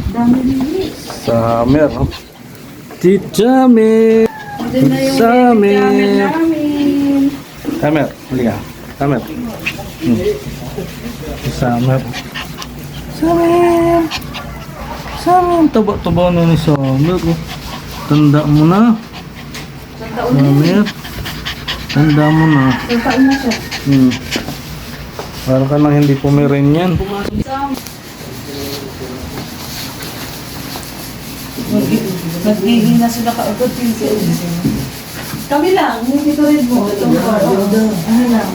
Dami nili. Summer. Chichamer. Andun na yung Summer. jamming namin. Summer. Halika. Summer. Summer. Summer. Summer. Taba-taba na ni Summer. Oh. Tanda mo na. Isang taon na yun. Summer. Tanda mo na. Isang taon na siya. Para ka nang hindi pumirin yan. Nagiging na sila kaagad pinsil. Kami lang, hindi ko rin mo. Itong ano lang.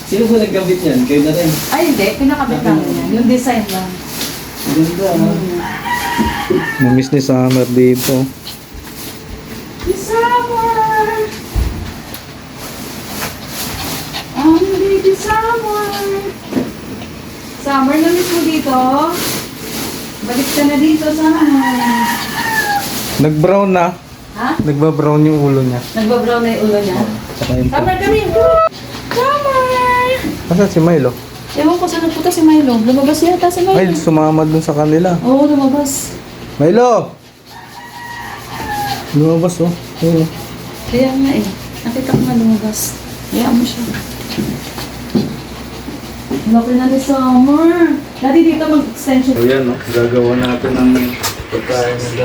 Sino ba nagkabit yan? Kayo na rin. Ay hindi, pinakabit namin yan. Yung design lang. Ganda. Namiss ni Summer dito. Summer! Ang baby summer! Summer, na-miss mo dito? Balik ka na dito, summer. Nag-brown na. Ha? Nagba-brown yung ulo niya. Nagbabrown na yung ulo niya? Saka yung Summer kami! Summer! Nasaan si Milo? Ewan ko saan nagpunta si Milo. Lumabas yata si Milo. Ay, sumama dun sa kanila. Oo, lumabas. Milo! Lumabas oh. Oo. Kaya nga eh. Nakita ko nga lumabas. Kaya mo siya. Laki na ni Summer. Dati dito mag-extension. So yan no, gagawa natin ng pagkain ng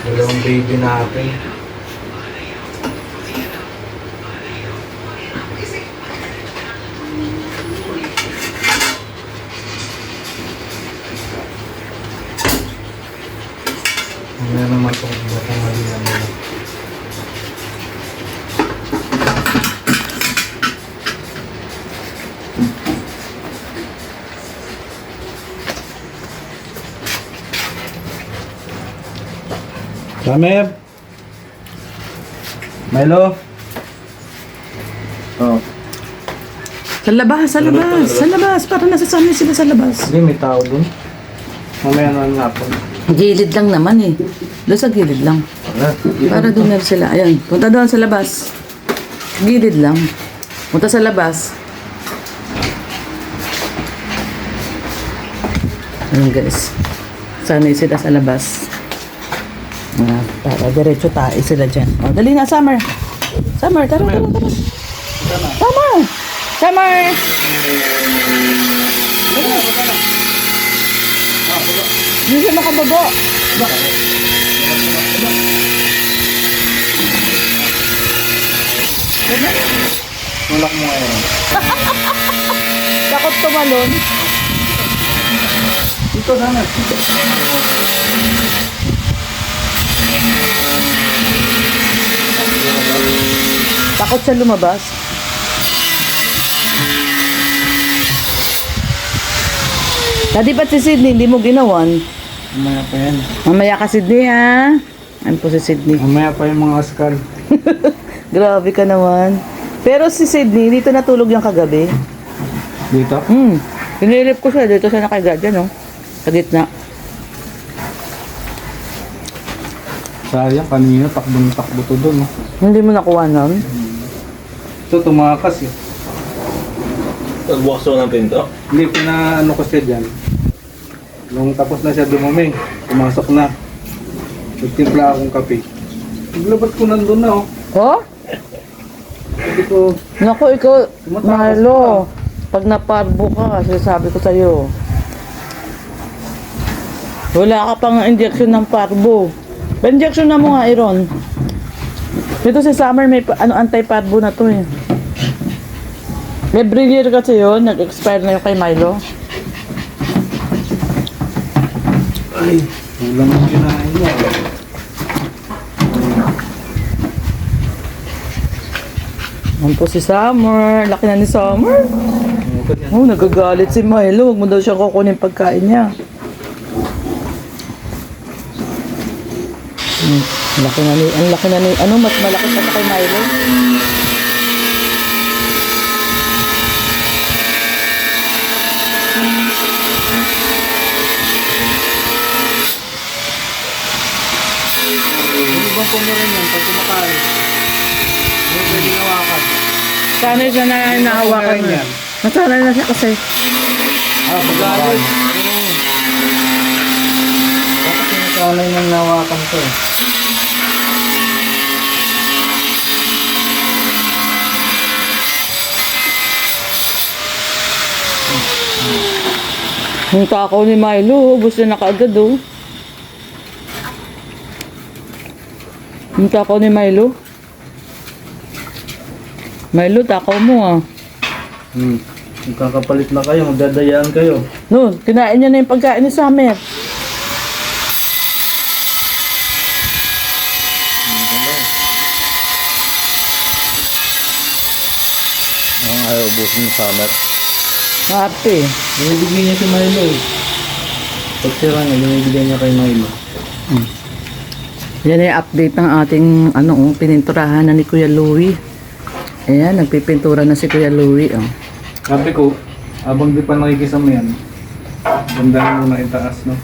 dalawang baby natin. Ano naman itong batang halina nila. Summer! Milo! Oh. Sa labas, sa labas, sa labas. Para nasasanay sila sa labas. Hindi, may tao dun. Mamaya na ang hapon. Gilid lang naman eh. Doon sa gilid lang. Para doon na sila. Ayan, punta doon sa labas. Gilid lang. Punta sa labas. Ayan guys. Sanay sila sa labas. Para diretso tayo sila dyan. O, dali na, Summer. Summer, tara, tara, tara. Summer! Summer! Hindi siya makababa. Tulak mo ngayon. Takot tumalon. Dito sana. Takot siya lumabas. Dati pa si Sydney, hindi mo ginawan. Mamaya pa yan. Mamaya ka Sydney ha. Ano po si Sydney? Mamaya pa yung mga askal. Grabe ka naman. Pero si Sydney, dito natulog yung kagabi. Dito? Pinilip ko siya, dito siya nakahiga dyan, oh. Sa gitna. Sayang, kanina takbo to doon. Oh. Hindi mo nakuha nun? Ito, tumakas eh. Nagbukso ng pinto? Hindi, pinaano ko siya dyan. Nung tapos na siya dumumi, pumasok na. Nagtimpla akong kape. Naglabat ko nandun na oh. Oh? Sabi ko, Naku, ikaw, Tumatakas Marlo. Pag naparbo ka, sinasabi ko sa'yo. Wala ka pang injection ng parbo. Pa-injection na mo nga, Iron. Dito sa summer may anti-parbo na to eh. Every year kasi yun, nag-expire na yung kay Milo. ay, ulang ang kinain niya. Yan po si Summer. Laki na ni Summer. Oh, nagagalit si Milo. Huwag mo daw siya kukunin pagkain niya. Laki na ni, ang laki na ni, ano, mas malaki pa sa kay Milo. Ano bang pumirin yan pag kumakain? Ano pwede hawakan? Sanay siya na nahawakan Pumirin niya. yan. Nasanay na siya kasi. pag-alit. Bakit sinasanay ng nawakan ko eh? Yung takaw ni Milo, gusto na kaagad oh. Yung takaw ni Milo. Milo, takaw mo ah. Magkakapalit na kayo, magdadayaan kayo. No, kinain niya na yung pagkain ni Summer. Ang ayaw ubusin ng summer. Happy. Binibigyan niya si Milo eh. Pag sira niya, binibigyan niya kay Milo. Yan ay update ng ating pininturahan na ni Kuya Louie. Ayan, nagpipintura na si Kuya Louie. Oh. Sabi ko, habang di pa nakikisama yan, ganda mo na itaas, no?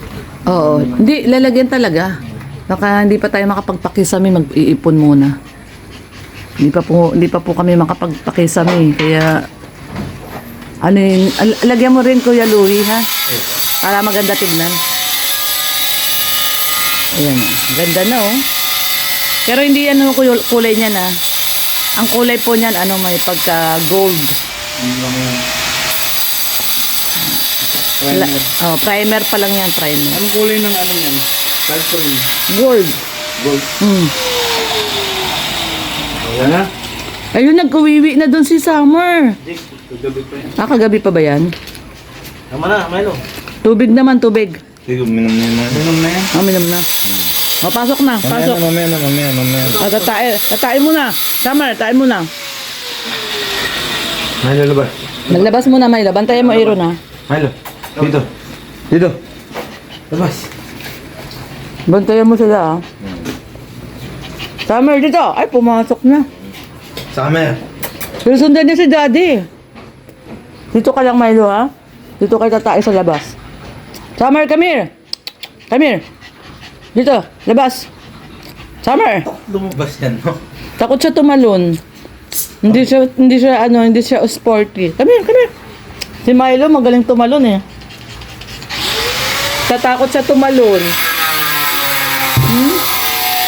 Oo, hindi, lalagyan talaga. Baka hindi pa tayo makapagpakisami, mag-iipon muna. Hindi pa po kami makapagpakisami, kaya lagyan mo rin Kuya Louie ha? Para maganda tignan. Ayan, ganda na oh. Pero hindi yan kulay niya na. Ang kulay po niyan, may pagka gold. Primer pa lang yan, primer. Anong kulay ng ano yan? Cartoon. Gold. Gold. Ayan na. Ayun, nagkuwiwi na doon si Summer. Kagabi pa yan. Kagabi pa ba yan? Tama na, Milo. Tubig naman, tubig. Sige, minum na yun. Minum na yan. Minum na. Pasok na, pasok. Mamaya na. Tatain mo na. Summer, tatain mo na. Milo, labas. Maglabas mo na, Milo. Bantayan mo, Aaron ha. Milo, dito. Dito. Labas. Bantayan mo sila ha. Summer, dito. Ay, pumasok na. Summer. Pero sundan niya si Daddy. Dito ka lang, Milo ha. Dito kayo tatay sa labas. Summer, come here. Come here. Dito, labas. Summer. Lumabas yan, no? Takot siya tumalon. Hindi siya sporty. Come here. Si Milo magaling tumalon eh. Tatakot siya tumalon.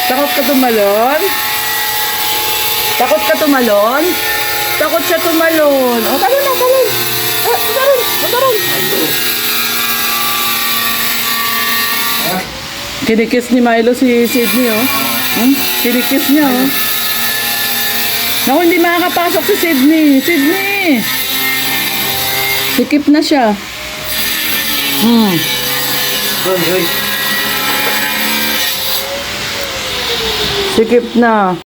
Takot ka tumalon? Takot ka tumalon? Takot siya tumalon. O, talon na, talon. Talon. Kinikis ni Milo si Sydney, oh. Kinikis niya, oh. Naku, hindi makakapasok si Sydney. Sydney! Sikip na siya. Sikip na.